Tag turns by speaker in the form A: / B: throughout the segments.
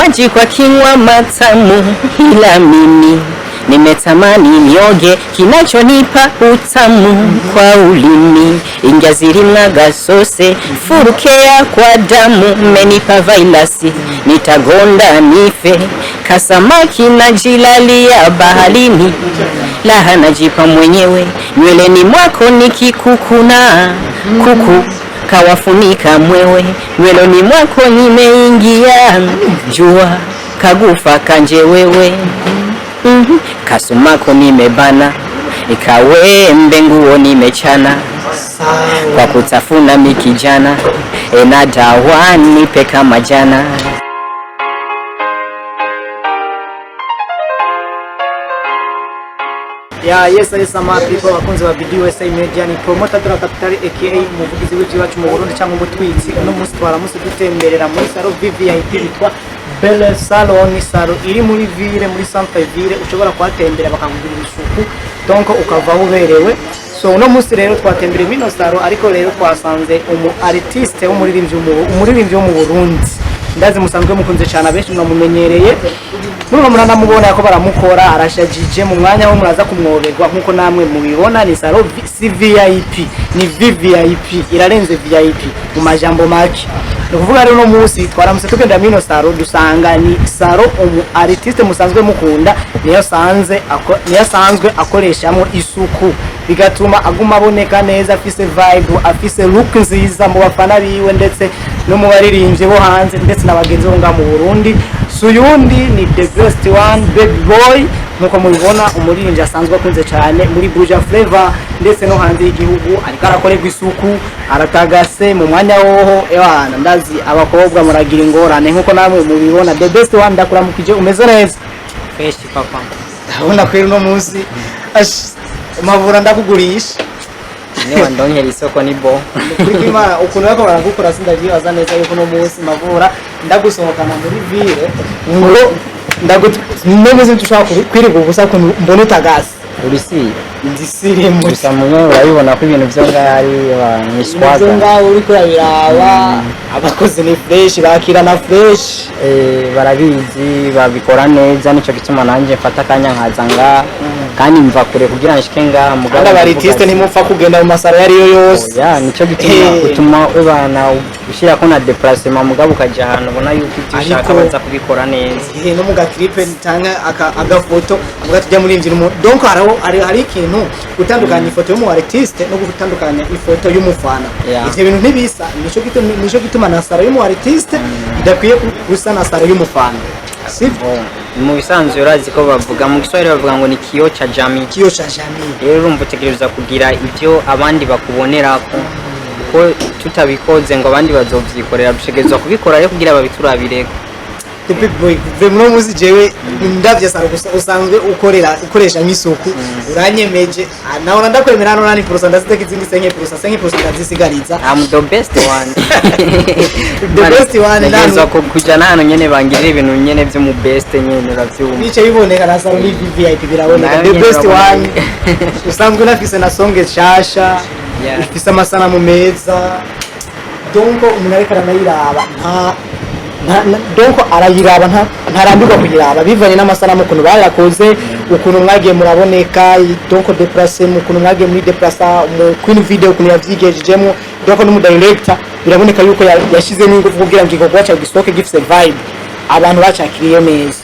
A: maji kwa kinywa matamu, ila mimi nimetamani nioge kinachonipa utamu kwa ulimi, ingazirimwa gasose furukea kwa damu, menipa vailasi nitagonda nife, kasamaki na jilalia baharini, laha najipa mwenyewe nyweleni mwako nikikukuna, kuku kawafunika mwewe, nyweleni mwako nimeingia, jua kagufa kanje wewe. Kasumako nimebana, ikawembe nguo nimechana, kwa kutafuna mikijana, na dawa nipe kama jana.
B: Yes ama people bakunze ba video SA Media, ni promoter Dora Capital aka umuvugizi w'iwacu mu Burundi cyangwa umutwitsi. Uno munsi twaramusi dutemberera muri salo VVIP bitwa Belle Salon, salo iri muri ville, muri centre ville, ushobora kwatembera bakakugirira isuku donc ukava uberewe. So uno munsi rero twatembereye mino salo, ariko rero twasanze umu artiste umuririmbyi wo mu Burundi, ndazi musanzwe mukunze cyane, abenshi mwamumenyereye, murumva muranamubona yako baramukora, arashajije mu mwanya wo muraza kumwoberwa nkuko namwe mubibona. Ni salo VIP, ni VVIP, irarenze VIP mu majambo make. Nukuvuga rero no munsi twaramutse tugenda mino salo, dusanga ni salo umu artiste musanzwe mukunda niyo sanzwe akoreshamo isuku, bigatuma aguma aboneka neza, afise vibe, afise look nziza mu bafana biwe ndetse no mu baririmbyi bo hanze ndetse n'abagenzi bo nga mu Burundi. Suyundi ni the best one, Baby Boy, nkuko mubibona, umuririmbyi asanzwe akunze cyane muri Buja Flavor ndetse no hanze y'igihugu, ariko arakorerwa isuku, aratagase mu mwanya woho. Ebana ndazi abakobwa muragira ingorane nkuko namwe mubibona. The best one, ndakuramukije, umeze neza?
A: Fresh papa.
B: Ndabona kweri no munsi mavura ndakugurisha
A: niba ndongera isoko ni bo
B: kuri Imana ukuntu bako baragukora, sindagibaza neza yuko no munsi mavura ndagusohokana muri ville ngo ndagutse tushaka kwiriga ubusa ko mbona utagase
A: urisi
B: ndisire mu
A: gusa munyo urabibona ko ibintu byo ngari abanyishwaza
B: ngaho uri kurabiraba, abakozi ni fresh, bakirana fresh,
A: barabizi babikora neza, nico gituma nanje mfata kanya nkazanga kandi mva kure kugira nshike ngaha mugabo
B: abartiste ntimupfa kugenda mu masaro yari yo yose.
A: Nico gituma ubana ushira ko na déplacement mugabo ukaja ahantu ubona yuko ushaka baza kubikora neza,
B: no mu ga clip ntanga agafoto avuga tujya muri imbyino. Donc hari ikintu gutandukanya ifoto y'umu artiste no gutandukanya ifoto y'umufana, ivyo bintu ntibisa. Nico gituma na saro y'umu artiste idakwiye gusa na saro y'umufana, sivyo?
A: Mu bisanzwe urazi ko bavuga mu Kiswahili bavuga ngo ni kiyo cha jamii. Rero urumva utegereza kugira ibyo abandi bakubonerako, ko tutabikoze ngo abandi bazovyikorera, dutegereza kubikora rero kugira babiturabireko.
B: The Big Boy vemno muzi jewe ndavye saro gusa usanzwe ukoresha nk'isuku, uranyemeje naona ndakwemera 8% ndaziteka izindi 5% ndazisigariza.
A: I'm the best one.
B: The best one
A: ndanzo ko kujana hano nyene bangirira ibintu nyene byo mu best nyene uravyumva.
B: Nice biboneka na saro ni VIP biraboneka. The best one usanzwe unafise na songe shasha, ufise amasanamu meza, donc umuntu ariko aranayiraba donc arayiraba ntarambirwa kuyiraba bivanye n'amasanamu ukuntu bayakoze, ukuntu mwagiye muraboneka, donc déplacer mu ukuntu mwagiye muri déplacer mu Queen Video ukuntu yavyigejejemo, donc no mu director biraboneka yuko yashize n'ingufu kugira ngo igogwa cyo gisoke gifise vibe, abantu bacakiriye neza.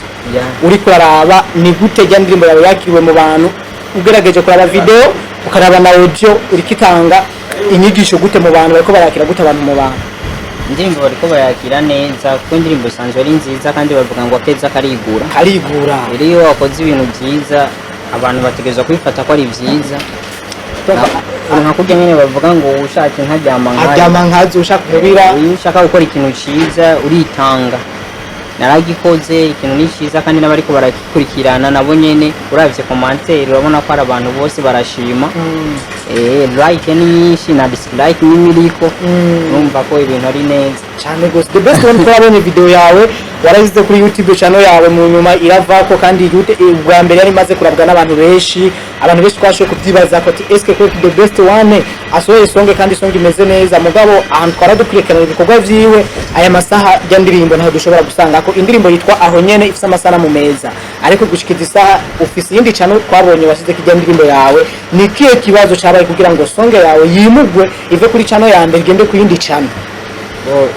B: Uri kuraraba ni gute jya ndirimbo yawe yakiriwe mu bantu, ugerageje kuraba video ukaraba na audio uri kitanga inyigisho gute mu bantu bariko barakira gute abantu mu bantu?
A: Indirimbo bariko bayakira neza kuko indirimbo isanzwe ari nziza kandi bavuga ngo akeza karigura.
B: Rero
A: iyo wakoze ibintu byiza abantu bategerezwa kubifata ko ari byiza. Nka kurya nyene bavuga ngo ushaka
B: nkaryama nkazo, ushaka kubira,
A: iyo ushaka gukora ikintu cyiza uritanga. Naragikoze ikintu ni cyiza kandi n'abariko barakurikirana nabo nyene uravye commentaire urabona ko ari abantu bose barashima. Like ni nyinshi na dislike ni miriko, urumva ko ibintu ari neza
B: cyane gose. The best one twabonye video yawe warazize kuri YouTube channel yawe mu nyuma iravako kandi bwa mbere yari maze kurabwa n'abantu benshi twashoye kuvyibaza ko eske ko the best one asohoye songe kandi songe imeze neza mugabo ahantu twaradukurikirana ibikorwa vyiwe aya masaha ya ndirimbo ntaho dushobora gusanga ko indirimbo yitwa aho nyene ifise amasanamu meza ariko gushikiza isaha ufise yindi channel twabonye wasize kijya ndirimbo yawe ni kiye kibazo cyabaye kugira ngo songe yawe yimugwe ive kuri channel ya mbere igende ku yindi channel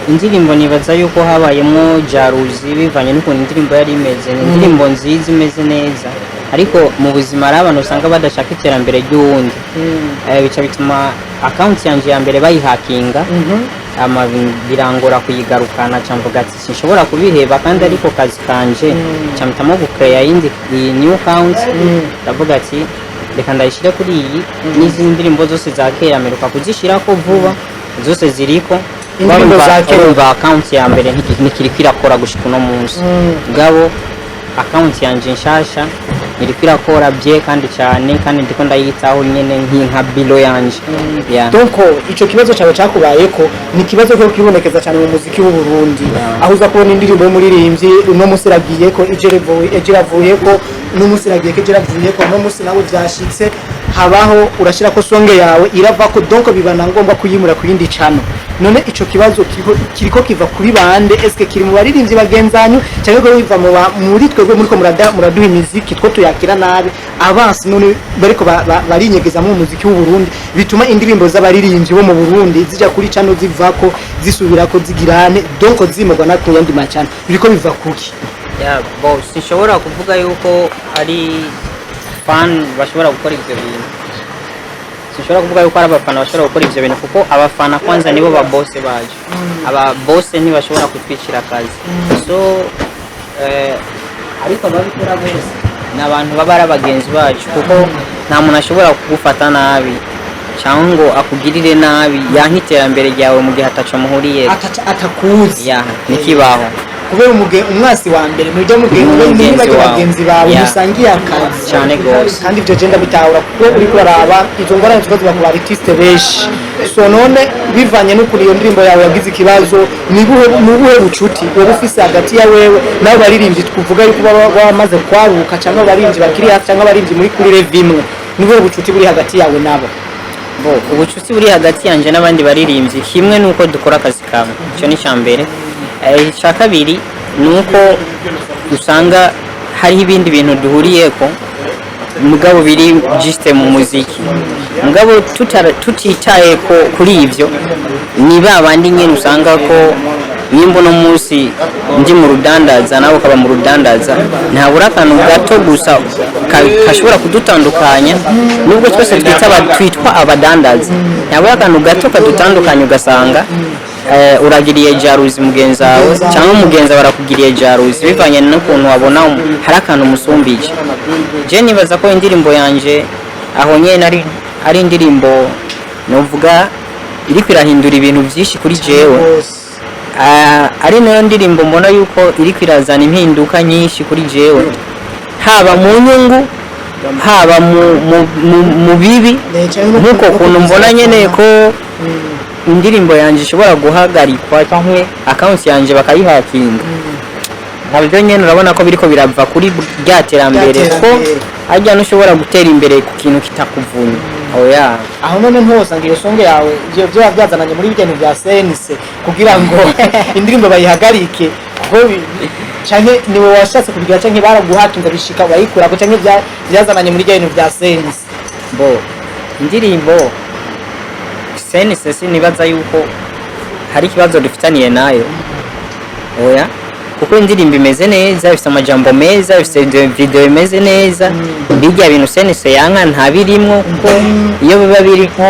A: indirimbo nibaza yuko habayemo jaruzi bivanye n'ukuntu indirimbo yari imeze indirimbo nziza imeze neza ariko mu buzima ari abantu usanga badashaka iterambere ry'uwundi bica bituma account yanje ya mbere bayihakinga birangora kuyigarukana cyamvuga ati sinshobora kubiheba kandi ariko kazi kanje cyamutamo gukreya yindi new account ndavuga ati reka ndayishire kuri iyi n'izindi ndirimbo zose za kera meruka kuzishirako vuba zose ziriko indirimbo za kera account ya mbere ntikiri kwirakora gushika no munsi ngabo account yanje nshasha iri kwirakora bye kandi cyane kandi ndiko ndayitaho nyene nka bilo yanje
B: donc ico kibazo cyawe cyakubayeko ni kibazo cyo kibonekeza cyane mu muziki w'u Burundi aho uza kubona indirimbo y'umuririmbyi no musiragiye ko ejeravuye ko no musiragiye ko ejeravuye ko no musi nawe byashitse habaho urashira ko songe yawe irava ko donc bibana ngomba kuyimura ku yindi channel none ico kibazo kiriko kiva kuri bande eske kiri mu baririmbyi bagenzanyu cyangwa ko biva muri twebwe muri ko muraduha imiziki two tuyakira nabi abansi none bariko barinyegeza mu muziki w'u Burundi bituma indirimbo z'abaririmbyi bo mu Burundi zija kuri channel zivako zisubirako zigirane donc zimugwa na kuyandi macana biriko biva kuki
A: boss sinshobora kuvuga yuko ari fan bashobora gukora ivyo bintu sinshobora kuvuga yuko ari abafana bashobora gukora ivyo bintu kuko abafana kwanza nibo ba boss baje aba boss ntibashobora kutwicira akazi so ariko babikora bose n'abantu baba ari abagenzi bacu kuko nta muntu ashobora kugufata nabi cyangwa ngo akugirire nabi yankiterambere ryawe mu gihe ataca muhuriye
B: atakuzi
A: nikibaho
B: kubera umwasi wa mbere mujya mugenzi bagenzi bawe musangiye akazi
A: cyane gose
B: kandi ibyo genda bitahura kuko uri kuraraba izo ngorane zikoze bakora artiste benshi so none bivanye no kuri iyo ndirimbo yawe yagize ikibazo nibuhe bucuti wowe ufise hagati ya wewe nawe baririmbyi tuvuga yuko bamaze kwaruka cyangwa baririmbyi bakiri hafi cyangwa baririmbyi muri kuri level imwe nibuhe bucuti buri hagati yawe nabo
A: ubucuti buri hagati yanje n'abandi baririmbyi kimwe nuko dukora akazi kamwe cyo ni cyambere icya kabiri nuko usanga hari ibindi bintu duhuriyeko mugabo biri juste mu muziki mugabo tutitaye ko kuri ivyo ni babandi nyene usanga ko nimba no munsi ndi mu rudandaza nawe ukaba mu rudandaza ntabura akantu gato gusa kashobora kudutandukanya nubwo twese twitwa abadandaza ntabura akantu gato kadutandukanya ugasanga uragiriye jaruzi mugenzi wawe cyangwa umugenzi barakugiriye jaruzi bivanye n'ukuntu wabona hari akantu musumbije je nibaza ko indirimbo yanje aho nyene ari indirimbo novuga iri kwirahindura ibintu byinshi kuri jewe ari nayo ndirimbo mbona yuko iri kwirazana impinduka nyinshi kuri jewe haba mu nyungu haba mu bibi nkuko kuntu mbona nyene ko indirimbo yanje ishobora guhagarikwa cyangwa account yanje bakayihakinga nabyo nyene urabona ko biriko birava kuri ryaterambere ko ajya nushobora gutera imbere ku kintu kitakuvunye oya
B: aho none ntosanga iyo songe yawe byo byazananye muri bijyanye bya CNC kugira ngo indirimbo bayihagarike kuko cyane niwe washatse kugira cyane baraguhakinga bishika bayikura ko cyane byazananye muri bijyanye bya CNC
A: bo indirimbo CNC nibaza yuko hari ikibazo dufitaniye nayo oya kuko indirimbo imeze neza ifite amajambo meza ifite video imeze neza bijya bintu CNC yanka ntabirimwo kuko iyo biba biriko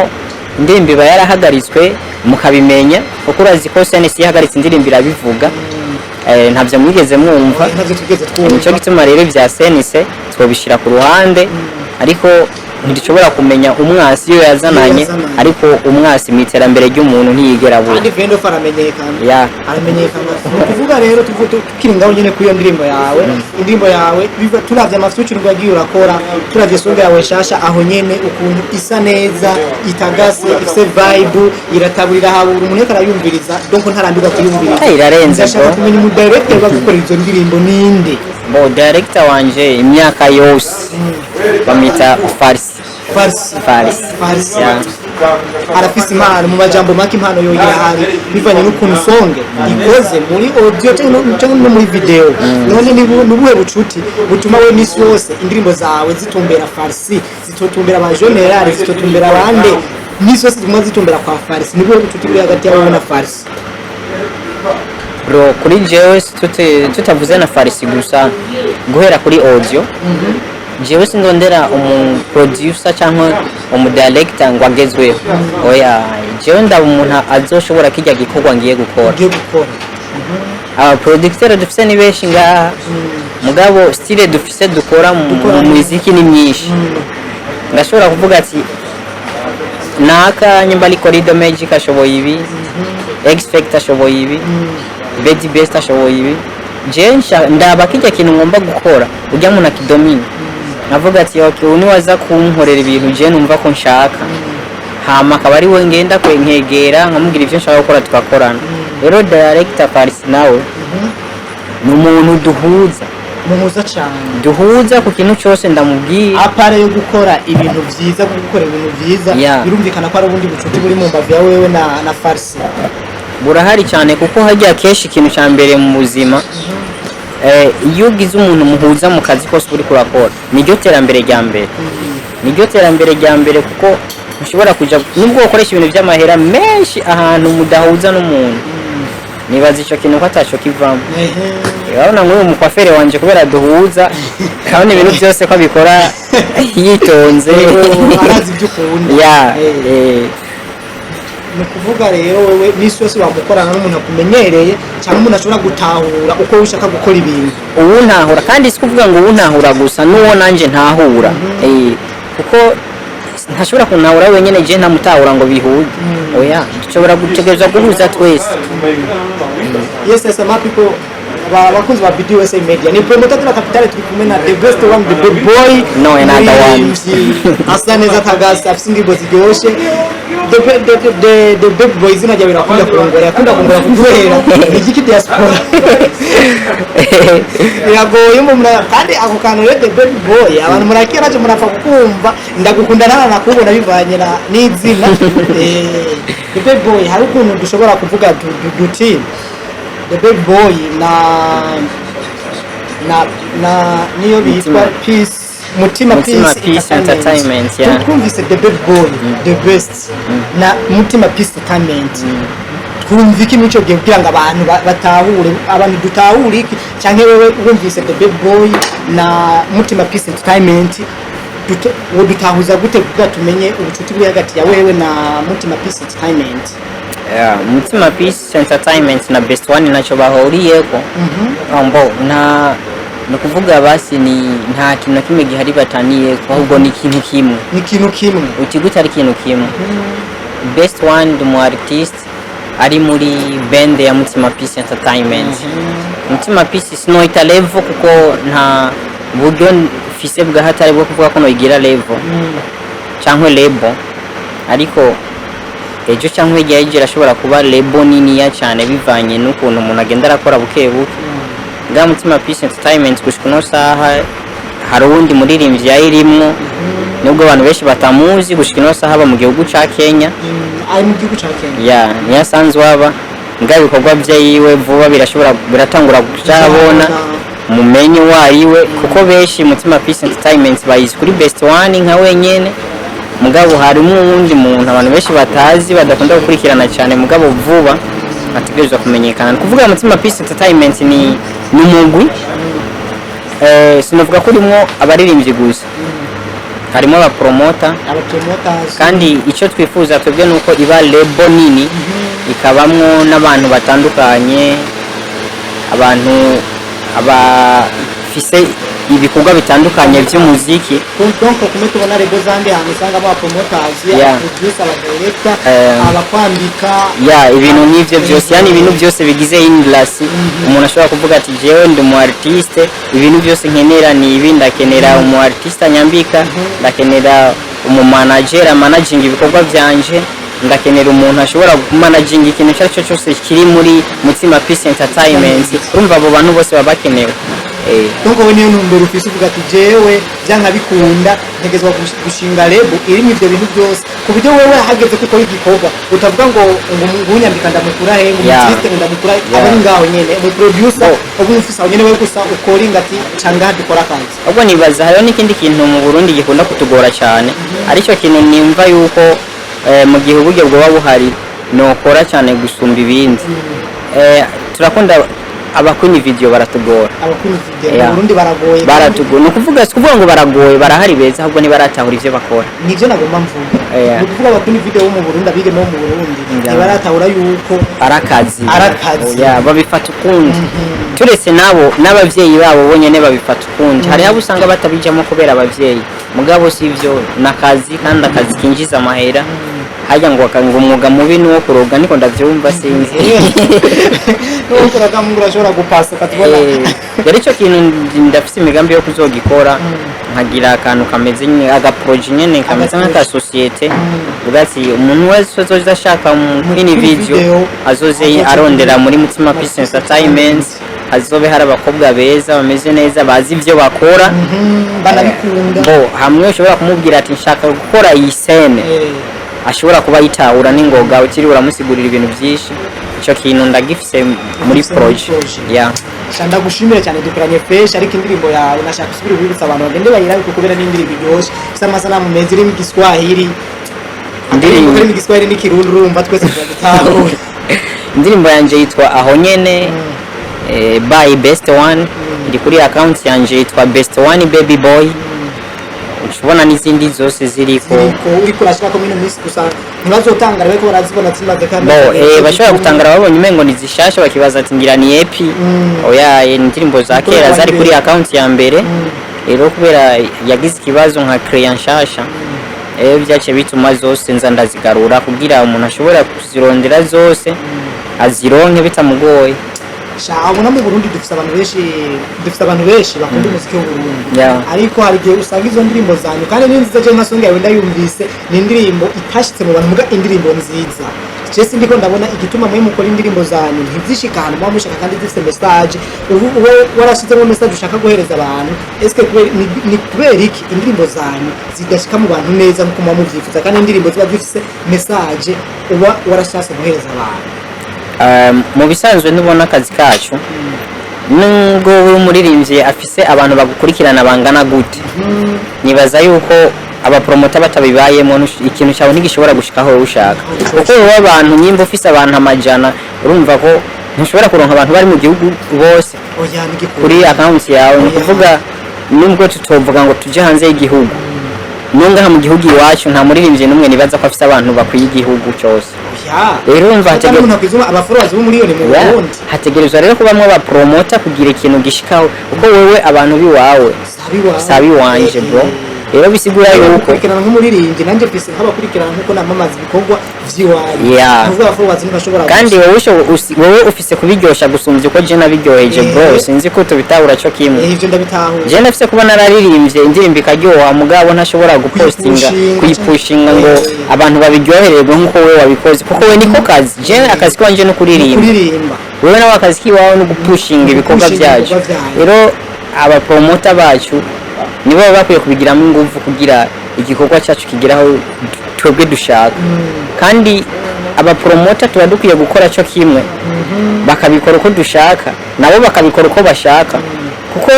A: indirimbo iba yarahagaritswe mukabimenya kuko urazi ko CNC yahagaritse indirimbo irabivuga ntabyo mwigeze mwumva nicyo gituma rero bya CNC twobishira ku ruhande ariko ntidushobora kumenya umwasi iyo yazananye ariko umwasi mu iterambere ry'umuntu ntiyigera abura
B: kandi Vendo faramenyekana
A: ya
B: aramenyekana kuvuga rero tukiri ngaho nyene kuri iyo ndirimbo yawe indirimbo yawe turavye amafeaturing yagiye urakora turavye songa yawe shasha aho nyene ukuntu isa neza itagase ifise vibe irataburira habura umuntu arayumviriza donc ntarambirwa kuyumviriza
A: irarenze
B: ndashaka kumenya mu director bagukora izo ndirimbo ninde
A: bo director wanje imyaka yose bamita Farsi
B: arafise impano mu majambo make impano yogira hari bivanye n'ukuntu songe ikoze muri audio cyangwa no muri video none nubuhe bucuti butuma we misi yose indirimbo zawe zitumbera Farsi zitotumbera aba general zitotumbera abande misi yose ziguma zitumbera kwa Farsi nubuhe bucuti buri hagati yawe na Farsi
A: bro kuri jewe tutavuze na Farsi gusa guhera kuri audio jewe sindondera producer cyangwa director ngo agezweho oya jewe ndaba umuntu azoshobora kijya gikorwa ngiye gukora aba producteur dufise ni benshi ngaha mugabo style dufise dukora mu muziki ni myinshi ndashobora kuvuga ati naka nyimba liko Rido Magic ashoboye ibi X Factor ashoboye ibi Bedi Best ashoboye ibi jewe ndaba kijya kintu ngomba gukora ujya mu nakidomine navuga ati okay uni waza kunkorera ibintu je numva ko nshaka hama akaba ari we ngenda nkegera nkamubwira ivyo nshaka gukora tugakorana rero director Farsi nawe ni umuntu
B: muhuza cyane
A: duhuza ku kintu cyose ndamubwiye
B: apare yo gukora ibintu byiza gukora ibintu byiza birumvikana ko ari ubundi bucuti buri mu mbavu yawe wewe na Farsi
A: burahari cyane kuko hajya keshi ikintu cya mbere mu buzima iyo ugize umuntu muhuza mu kazi kose uri kurakora niryo terambere rya mbere kuko ushobora kuja nubwo ukoresha ibintu by'amahera menshi ahantu mudahuza n'umuntu nibaza icyo kintu ko ataco kivamo urabona ngo uyu mukwafere wanje kubera duhuza kandi ibintu byose ko abikora yitonze
B: arazi ibyo ukunda ni kuvuga rero wewe misi yose wamukorana n'umuntu akumenyereye cyangwa umuntu ashobora gutahura uko ushaka gukora ibintu
A: ubu ntahura kandi si kuvuga ngo ubu ntahura gusa n'uwo nanjye ntahura kuko ntashobora kuntahura wenyine je ntamutahura ngo bihuze oya dushobora gutegereza guhuza twese
B: yes my people abakunzi ba BDUSA Media ni promoter de la capitale turi kumwe na the best one the big boy
A: no another one
B: asa neza tagasa afite indirimbo ziryoshe the big boy izina rya birakunda kurongora kuduhera igiki diaspora yagoye mu kandi ako kantu rero the big boy abantu murakira cyo murapfa kumva ndagukunda nakubona bivanye n'izina the big boy hari ukuntu dushobora kuvuga duti the big boy na niyo bitwa peace Mutima Peace Entertainment twumvise the big boy the best na Mutima Peace Entertainment twumvike n'icyo gihe kugira ngo abantu batahure abantu dutahure iki cyangwa wewe wumvise the big boy na Mutima Peace Entertainment dutahuza gute kugira tumenye ubucuti buri hagati ya wewe na Mutima Peace Entertainment
A: Mutima Peace Entertainment na Best One nacho bahuriyeko ambo na nukuvuga basi ni nta kintu kimwe gihari bataniye ahubwo ni ikintu kimwe ukiguta ari ikintu kimwe Best One mu artist ari muri band ya Mutima Peace Entertainment Mutima Peace sinoita level kuko nta buryo fise bwa hatari bwo kuvuga ko no igira level cyangwa label ariko ejo cyangwa igihe ashobora kuba label nini ya cyane bivanye n'ukuntu umuntu agenda arakora buke ga Mutima Peace Entertainment gushikuno saha hari uwundi muririmbyi yayirimwo nubwo abantu benshi batamuzi gushikuno saha ba mu gihugu ca Kenya
B: ari mu gihugu ca Kenya
A: ni yasanzwe aba nga ibikorwa byayiwe vuba biratangura kucabona mumenye wariwe kuko benshi Mutima Peace Entertainment bayizi kuri Best One nka wenyene mugabo harimo uwundi muntu abantu benshi batazi badakunda gukurikirana cyane mugabo vuba ategerezwa kumenyekana kuvuga Mutima Peace Entertainment ni umugwi sinavuga ko urimo abaririmbyi gusa harimo aba promoter kandi icyo twifuza twebwe nuko iba label nini ikabamwo n'abantu batandukanye abantu abafise ibikorwa bitandukanye by'umuziki.
B: donc kumwe tubona rebo zandi hantu usanga aba promoters
A: Yeah.
B: producer aba director abakwandika
A: ibintu nk'ivyo byose, yani ibintu byose bigize industry. Umuntu ashobora kuvuga ati jewe ndi umu artiste, ibintu byose nkenera ni ibi, ndakenera umu artiste nyambika, ndakenera umu manager managing ibikorwa byanje, ndakenera umuntu ashobora kumanaging ikintu cyacu cyose kiri muri Mutima Peace Entertainment. Urumva abo bantu bose baba bakenewe.
B: donc we niyo ntumbero ufise uvuga ati jewe byanka bikunda ntegezwa gushinga lebo irimo ivyo bintu byose ku buryo wewe hageze kuko igikorwa utavuga ngo ngunyambika ndamukura he umutiste ndamukura abari ngaho nyene mu producer ubu ufise aho nyene we gusa ukoringa ati canga dukora akazi.
A: Ubwo nibaza hariho n'ikindi kintu mu Burundi gikunda kutugora cyane, aricyo kintu nimva yuko mu gihe uburyo bwoba buhari nokora cyane gusumba ibindi. Turakunda abakuni video baratugora.
B: Abakuni video mu Burundi baragoye.
A: Baratugora. No kuvuga ngo baragoye, barahari beza ahubwo ni baratahura ivyo bakora.
B: Nivyo nagomba mvuga. No kuvuga abakuni video mu Burundi abige no mu Burundi baratahura yuko arakazi. Babifata ukundi. Turetse nabo n'abavyeyi babo bonyene babifata ukundi. Hari abo usanga batabijamo kubera abavyeyi. Mugabo si ivyo nakazi kandi akazi kinjiza amahera. Hajya ngo umwuga mubi nuwo kuroga niko ndavyumva sinzi. Nuwo kuroga mu urashobora gupasa katubona.
A: Yari cyo kintu ndafise imigambi yo kuzogikora, nkagira akantu kameze aga project nyene kameze nka societe. Ugati umuntu wese azoza ashaka muri video azoze arondera muri Mutima Peace Entertainment, azobe hari abakobwa beza bameze neza bazi ivyo bakora
B: banabikunda.
A: Hamwe ushobora kumubwira ati nshaka gukora iyi scene, ashobora kuba yitahura n'ingoga ukiri uramusigurira ibintu byinshi. Icyo kintu ndagifise muri project.
B: Shanda gushimira cyane dukoranye fresh, ariko indirimbo yawe nashaka gusubira ubibutsa abantu bagende bayirabe kuko bera n'indirimbo iryoshye isa amasanamu meza iri mu Giswahili. Indirimbo iri mu Giswahili n'ikirundi urumva twese turagitahura. Indirimbo
A: yanje yitwa aho nyene by Best One, iri kuri account yanje yitwa Best One Baby Boy. Ushobona n'izindi zose ziriko
B: uri kurashaka ko mino misi gusa ntibazotangara ariko barazibona zimaze kandi
A: bashobora gutangara babonye umengo nizishasha bakibaza ati ngira ni epi. Oya indirimbo za kera zari kuri account ya mbere, rero kubera yagize ikibazo nka creation nshasha byace bituma zose nza ndazigarura kugira umuntu ashobora kuzirondera zose azironke bitamugoye.
B: Abona mu Burundi dufite abantu benshi bakunda umuziki w'u Burundi, ariko hari igihe usanga izo ndirimbo zanyu kandi ni nziza cyane, nasonga yawe ndayumvise ni indirimbo itashitse mu bantu muga indirimbo nziza. Jesse ndiko ndabona igituma mwe mukora indirimbo zanyu ntizishika ahantu mwa mushaka kandi zifite message, ubu warashitse mu message ushaka guhereza abantu. Eske ni kubera iki indirimbo zanyu zidashika mu bantu neza nkuko mwa muvyifuza kandi indirimbo ziba zifite message uba warashaka guhereza abantu?
A: Mu bisanzwe nubona akazi kacu nubwo umuririmbyi afise abantu bagukurikirana bangana gute, nibaza yuko abapromota batabibayemo ikintu cyawe ntigishobora gushikaho ushaka, kuko wowe abantu nyimba ufise abantu amajana urumva ko ntushobora kuronka abantu bari mu gihugu bose kuri account yawe. Ni kuvuga nubwo tutovuga ngo tuje hanze y'igihugu, nungaha mu gihugu iwacu nta muririmbyi numwe nibaza ko afise abantu bakwiye igihugu cyose. Rero umva hategerezwa rero kubamwe ba promoter kugira ikintu gishikaho, kuko wewe abantu biwawe sabi wanje bro. Rero bisigura yuko
B: kurikirana nk'umuririmbyi nanje mfise nk'abakurikirana nkuko namamaza ibikorwa vyiwaye, nuvuga abafubazi ntibashobora
A: kandi wowe ufise kubiryosha gusumvya uko je nabiryoheje bro. Sinzi ko tubitahura cyo kimwe.
B: Ivyo ndabitahura
A: je nafise kuba nararirimbye indirimbo ikaryoha mugabo ntashobora gupostinga kuyipushinga ngo abantu babiryohererwe nkuko wewe wabikoze, kuko we niko kazi. Je akazi kwanje no kuririmba, wewe nawe akazi kiwawe no gupushinga ibikorwa byacu. Rero aba promoter bacu nibo bakwiye kubigiramo ingufu kugira igikorwa cyacu kigeraho twebwe dushaka. Kandi aba promoter tuba dukwiye gukora cyo kimwe, bakabikora uko dushaka nabo bakabikora uko bashaka, kuko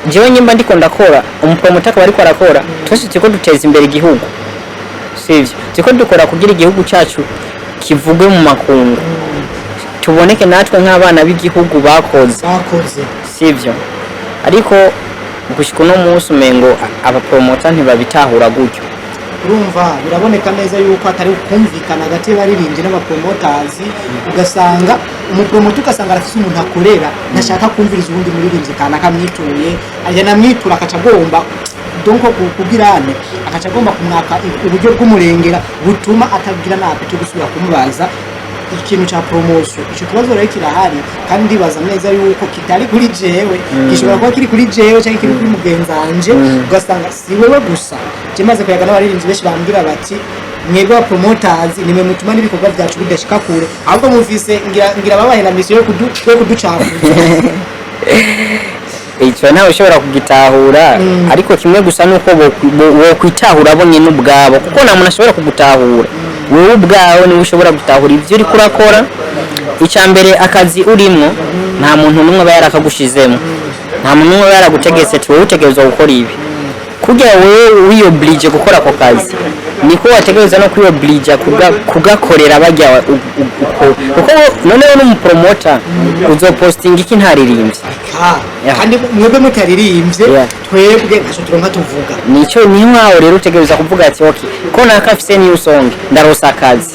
A: jewe nyimba ndiko ndakora umupromoter akaba ariko arakora, twese tuko duteza imbere igihugu, sivyo? Tuko dukora kugira igihugu cyacu kivugwe mu makungu, tuboneke natwe nk'abana b'igihugu bakoze, sivyo? Ariko gushika no munsi umengo abapromota ntibabitahura gutyo.
B: Urumva biraboneka neza yuko atari kumvikana hagati y'abaririmbyi n'abapromoters, ugasanga umupromoter ugasanga arafise umuntu akorera ntashaka kumviriza ubundi muririmbyi kana kamwituye ajya mwitura akaca agomba donc kubwirane akaca agomba kumwaka uburyo bw'umurengera butuma atagira nabi cyo gusubira kumubaza ikintu cha promotion. Ico kibazo rero kirahari kandi ndibaza neza yuko kitari kuri jewe gishobora kuba kiri kuri jewe cyangwa kiri kuri mugenzanje ugasanga si wewe gusa kimaze kuyaga n'abaririmbyi benshi bambwira bati mwebwe wa promoters nimwe mutuma n'ibikorwa byacu bidashika kure ahubwo muvise ngira babahe na mission yo kuducafuza.
A: Icyo nawe ushobora kugitahura ariko kimwe gusa nuko wo kwitahura bonye n'ubwabo kuko nta muntu ashobora kugutahura wowe ubwawe niwe ushobora gutahura ivyo uri kurakora. Icyambere akazi urimo nta muntu numwe aba yarakagushizemo, nta muntu numwe yaragutegetse ati wowe utegerezwa gukora ibi kugira wewe wiyoblige gukora ako kazi niko wategereza no kuyoblige kugakorera bajya kuko none n'umupromoter uzopostinga iki ntaririmbye
B: kandi mwebwe mutaririmbye twebwe ntaco turonka tuvuga
A: nico niho rero utegereza kuvuga ati okay ko nakafise new song ndarosa akazi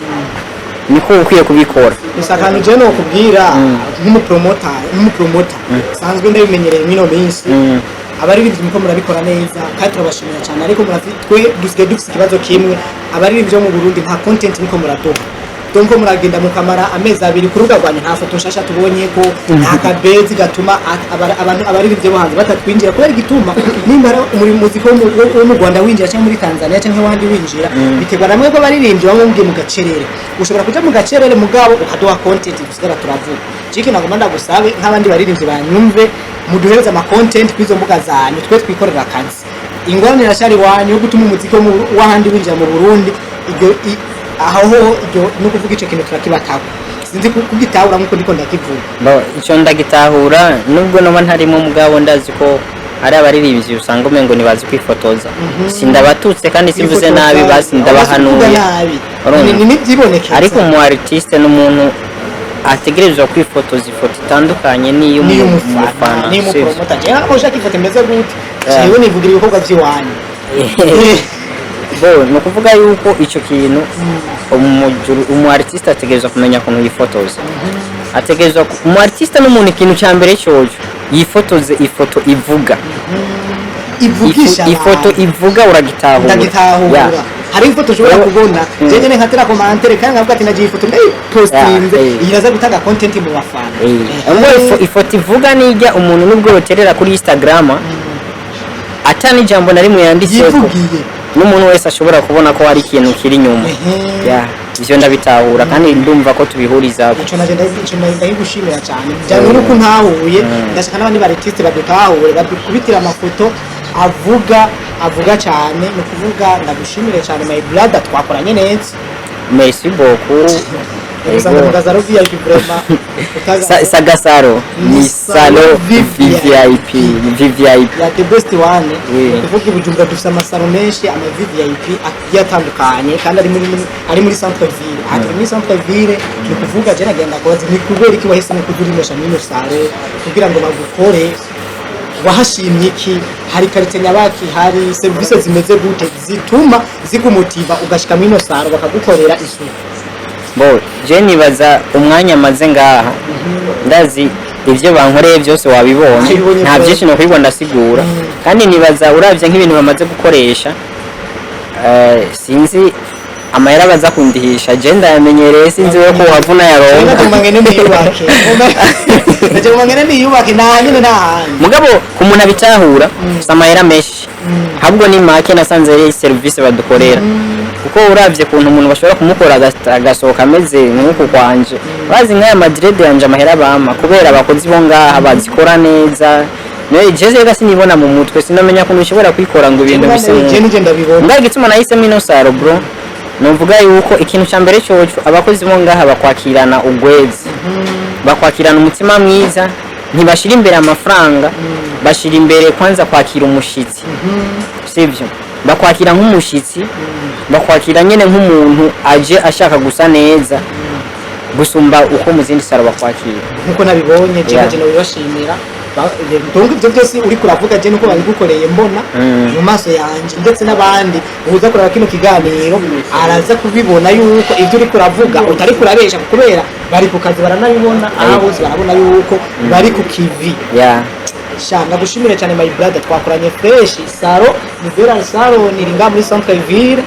A: niko ukwiye kubikora.
B: Isakano je no kubwira nk'umupromoter sanzwe ndabimenyereye mino minsi abaririmbyi muko murabikora neza kandi turabashimira cyane ariko twe dusigaye dufite ikibazo kimwe abaririmbyi bo mu Burundi nta content muko muraduha donc muragenda mukamara amezi abiri ku rubuga rwanyu nta foto nshasha tubonye ko nta kabezi gatuma abantu abaririmbyi bo hanze batatwinjira kubera igituma nimbara muri muziko wo mu Rwanda winjira cyangwa muri Tanzania cyangwa wandi winjira bitegwa namwe ko abaririmbyi bamwe mugiye mu gacerere ushobora kuja mu gacerere mugabo ukaduha content dusigara turavuga ciki nagomba ndagusabe nk'abandi baririmbyi banyumve muduhereza ama content kwizo mbuga zanyu twe twikorera akazi ingorane irashari wanyu yo gutuma umuziko wahandi winjira mu Burundi ibyo aho ibyo no kuvuga ico kintu turakibataho sinzi kugitahura nkuko ndiko ndakivuga
A: icyo ndagitahura nubwo no ntarimo mugabo ndazi ko ari abaririmbyi usanga umengo nibazi kwifotoza sindabatutse kandi simvuze nabi basi ndabahanuye ariko mu artiste n'umuntu ategerezwa kwifotoza ifoto itandukanye niyo umufana
B: ni mu promoter je aho ushaka ifoto imeze gute jewe nivugira ibikorwa by'iwanyu
A: no kuvuga yuko icyo kintu umu artiste ategerezwa kumenya ukuntu yifotoza ategerezwa umu artiste n'umuntu ikintu cya mbere cyojo yifotoze ifoto ivuga ifoto ivuga uragitahura
B: hari ifoto ushobora kubona jeje nkatira commentaire kandi nkavuga ati nagiye ifoto postinze iraza gutanga content mu bafana
A: ifoto ivuga nijya umuntu nubwo yoterera kuri Instagram atani jambo nari mu yanditse n'umuntu wese ashobora kubona ko hari ikintu kiri inyuma ivyo ndabitahura kandi ndumva ko tubihuriza
B: ico ndayigushimira cyane byane nuko ntahuye ndashaka n'abandi bartiste badutahuye badukubitira amafoto avuga cyane no kuvuga ndagushimire cyane my brother twakoranye neza
A: merci beaucoup
B: Sagasaro VIP vraiment Sagasaro
A: ni salo VIP
B: ya the best one kuvuga ibijumba dufite amasaro menshi ama VIP yatandukanye kandi ari muri centre ville ari muri centre ville ni kuvuga je nagenda koza ni kubera iki wahisemo kudurimesha mino sare kugira ngo bagukore wahashimye iki hari karite nyabaki hari service zimeze gute zituma zikumotiva ugashika mino sare bakagukorera isuku
A: je nibaza umwanya maze ngaha ndazi ivyo bankoreye byose wabibonye nta byinshi no kwibona ndasigura kandi nibaza uravye nk'ibintu bamaze gukoresha sinzi amahera baza kundihisha je ndayamenyereye sinzi we ko wavuna yaronka mugabo kumuntu abitahura amahera meshi ahubwo ni make nasanze ari service badukorera kuko uravye kuntu umuntu bashobora kumukora agasohoka ameze nk'uko kwanje bazi nk'aya madrede yanje amahera bama kubera abakozi bo ngaha bazikora neza no jeze gasi nibona mu mutwe sinamenya kuntu ushobora kwikora ngo ibintu bise ndagituma nahisemo ino saro bro numvuga yuko ikintu cya mbere cyoco abakozi bo ngaha bakwakirana ugwezi bakwakirana umutima mwiza ntibashira imbere amafaranga bashira imbere kwanza kwakira umushitsi sivyo bakwakira nk'umushitsi bakwakira nyene nk'umuntu aje ashaka gusa neza gusumba uko mu zindi saro bakwakira
B: nkuko nabibonye je naje nabibashimira donc ibyo byose uri kuravuga je nuko babigukoreye mbona mu maso yanje ndetse n'abandi uza kuraba kino kiganiro araza kubibona yuko ibyo uri kuravuga utari kurabesha kubera bari ku kazi baranabibona aho barabona yuko bari ku kivi shanga gushimira cyane my brother twakoranye fresh saro ni Bella Salon iri nga muri centre ville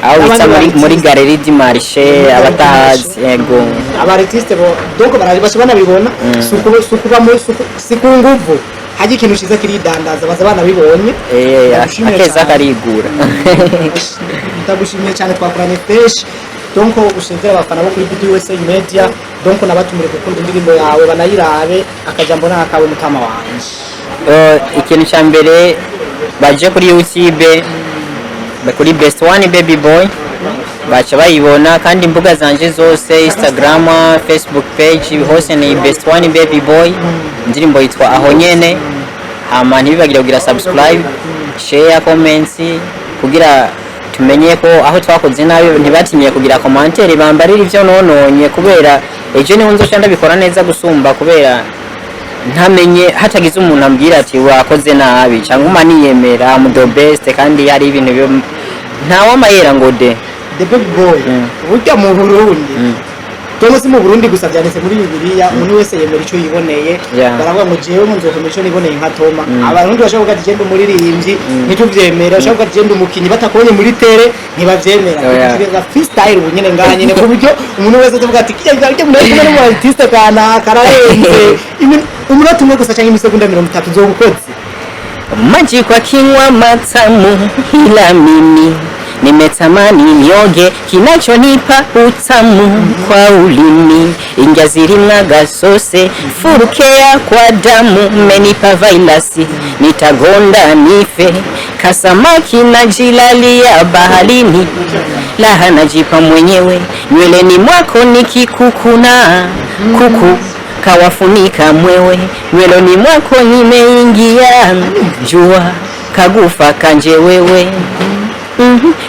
A: aho bitsa muri galerie du marché abatahazi yego
B: abartiste bo donc barabashobana bibona sukuba muri sikunguvu haje ikintu ciza kiri dandaza baza bana bibonye
A: akeza karigura
B: ndagushimiye cyane twakoranye fresh donc ushimira abafana bo kuri Video USA Media donc nabatumire gukunda indirimbo yawe banayirabe akajambo nakawe mukama wanje
A: ikintu cya mbere baje kuri YouTube kuri Best One Baby Boy bacha bayibona kandi imbuga zanje zose Instagram Facebook page hose ni Best One Baby Boy indirimbo yitwa aho nyene hama ntibibagira kugira subscribe share comments kugira tumenye ko aho twakoze nabi ntibatinye kugira commentaire bambarira ivyo nononye kubera ejo niho nzoca ndabikora neza gusumba kubera ntamenye hatagize umuntu ambwira ati wakoze nabi cyangwa umaniyemera mu the best kandi hari ibintu byo ntawe amayera ngo de
B: the Baby Boy burya mu Burundi Thomas mu Burundi gusa byanditse muri Bibiliya umuntu wese yemera ico yiboneye baravuga ngo jewe mu nzokomera ico niboneye nka Toma abarundi bashaka kugira gende muri rimvyi ntituvyemera bashaka kugira gende umukinyi batakonye muri tere ntibavyemera kugira freestyle ubunyene nganye ne kubyo umuntu wese avuga ati kijya cyari muri kumwe mu artiste kana kararenze umunota umwe gusa cyangwa imisegonda 30 zogukoze
A: maji kwa kinywa matamu ila mimi nimetamani nioge kinachonipa utamu kwa ulimi ingia zirimna gasose furukea kwa damu menipa vailasi nitagonda nife kasamaki najilalia baharini laha najipa mwenyewe nyweleni mwako nikikukuna kuku kawafunika mwewe nyweloni mwako nimeingia jua kagufa kanje wewe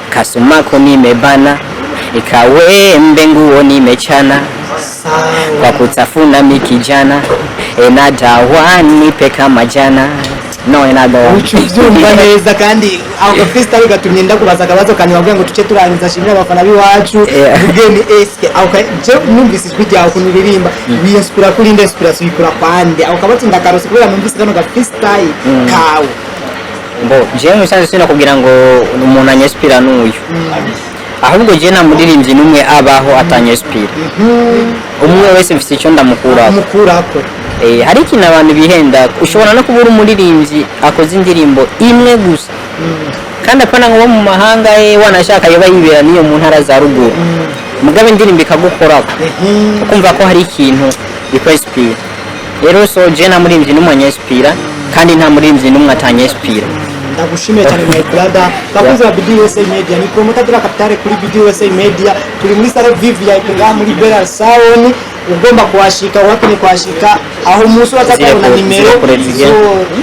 A: kasumako nimebana ikawembe nguo nimechana kwa kutafuna mikijana enadawani peka majana no another
B: ucyumva neza kandi aho freestyle gatumye ndakubaza kabazo kandi wabwiye ngo tuce turangiza shimira abafana biwacu ugeni eske aho je numvise ijwi ryawe kuniririmba wiinspira kuri inde inspiration ikura pande aho kabatsi ndakarose kubera numvise kano ga freestyle kawe
A: mbo je musanze sina kugira ngo umuntu anyespira n'uyu ahubwo je namuririmbye numwe abaho atanyespira umwe wese mfite icyo ndamukurako hari ikintu abantu bihenda ushobora no kubura umuririmbyi akoze indirimbo imwe gusa kandi apana ngo mu mahanga wanashaka yoba yibera niyo mu ntara za ruguru mugabe indirimbo ikagukorako ukumva ko hari ikintu ikwespira rero so je namuririmbye n'umunyespira kandi nta muririmbyi n'umwe atanyespira
B: ndagushimiye cyane my brother bakunze ba Video USA Media ni promoter de la capitale kuri Video USA Media turi muri sale VIP nga muri Bella Salon ugomba kuhashika wakeneye kuhashika aho umunsi wazakabona nimero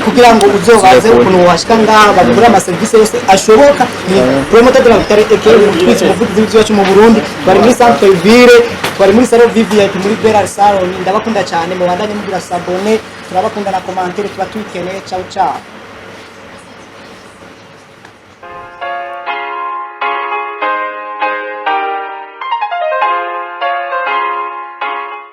B: kugira ngo uzobaze ukuntu washika ngaha bakora ama service yose ashoboka ni promoter de la capitale twitse muvugizi w'igihugu mu Burundi bari muri centre ville bari muri sale VIP muri Bella Salon ndabakunda cyane mu bandanye mugira sabone turabakunda na commentaire tuba tukeneye ciao ciao